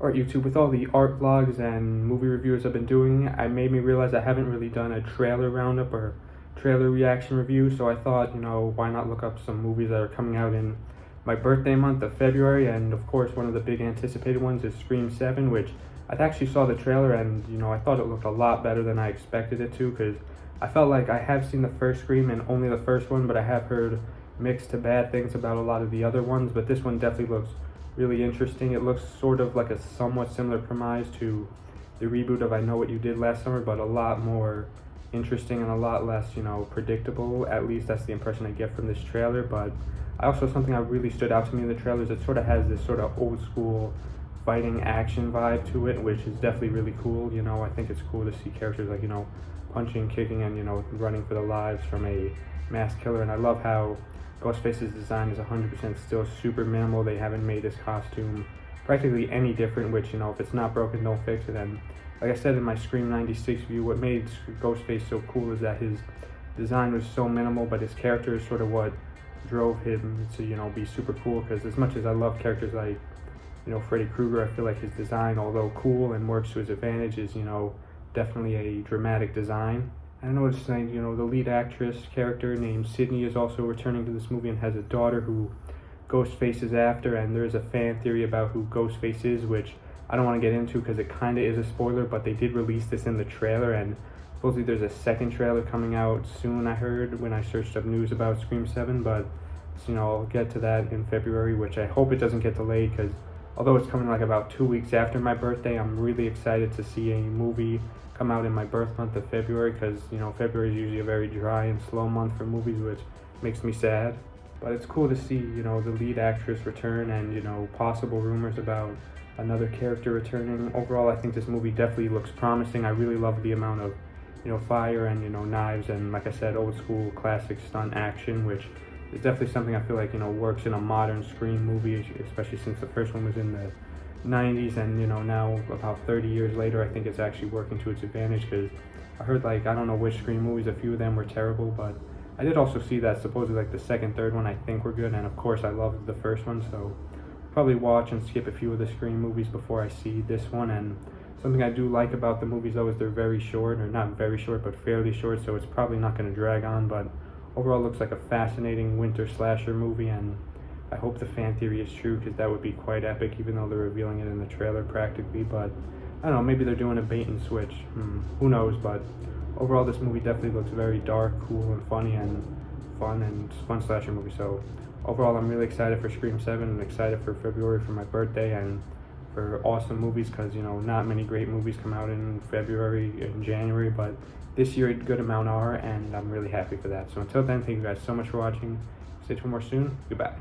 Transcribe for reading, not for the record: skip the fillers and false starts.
Alright YouTube, with all the art vlogs and movie reviews I've been doing, it made me realize I haven't really done a trailer roundup or trailer reaction review, so I thought, why not look up some movies that are coming out in my birthday month of February. And of course one of the big anticipated ones is Scream 7, which I actually saw the trailer and I thought it looked a lot better than I expected it to, because I felt like I have seen the first Scream and only the first one, but I have heard mixed to bad things about a lot of the other ones. But this one definitely looks really interesting. It looks sort of like a somewhat similar premise to the reboot of I Know What You Did Last Summer, but a lot more interesting and a lot less, predictable. At least that's the impression I get from this trailer. But something that really stood out to me in the trailers, it sort of has this sort of old school fighting action vibe to it, which is definitely really cool. I think it's cool to see characters like, punching, kicking, and, running for their lives from a mass killer. And I love how Ghostface's design is 100% still super minimal. They haven't made his costume practically any different, which, if it's not broken, don't fix it. And like I said in my Scream 96 view, what made Ghostface so cool is that his design was so minimal, but his character is sort of what drove him to, be super cool. Because as much as I love characters like, Freddy Krueger, I feel like his design, although cool and works to his advantage, is, definitely a dramatic design. I noticed that, the lead actress character named Sydney is also returning to this movie and has a daughter who Ghostface is after, and there's a fan theory about who Ghostface is, which I don't want to get into because it kind of is a spoiler, but they did release this in the trailer, and supposedly there's a second trailer coming out soon, I heard, when I searched up news about Scream 7, but, I'll get to that in February, which I hope it doesn't get delayed, because although it's coming like about 2 weeks after my birthday, I'm really excited to see a movie come out in my birth month of February, because February is usually a very dry and slow month for movies, which makes me sad. But it's cool to see the lead actress return, and possible rumors about another character returning. Overall, I think this movie definitely looks promising. I really love the amount of fire and knives and, like I said, old school classic stunt action, which is definitely something I feel like works in a modern Scream movie, especially since the first one was in the 90s, and now about 30 years later, I think it's actually working to its advantage, because I heard, I don't know which Scream movies, a few of them were terrible, but I did also see that supposedly the second, third one I think were good, and of course I loved the first one, so probably watch and skip a few of the Scream movies before I see this one. And something I do like about the movies though is they're very short, or not very short, but fairly short, so it's probably not going to drag on. But overall, it looks like a fascinating winter slasher movie, and I hope the fan theory is true, because that would be quite epic, even though they're revealing it in the trailer practically. But I don't know, maybe they're doing a bait and switch. Who knows? But overall, this movie definitely looks very dark, cool, and funny, and fun slasher movie. So overall, I'm really excited for Scream 7 and excited for February for my birthday and for awesome movies, because not many great movies come out in February and January, but this year a good amount are, and I'm really happy for that. So until then, thank you guys so much for watching. Stay tuned for more soon. Goodbye.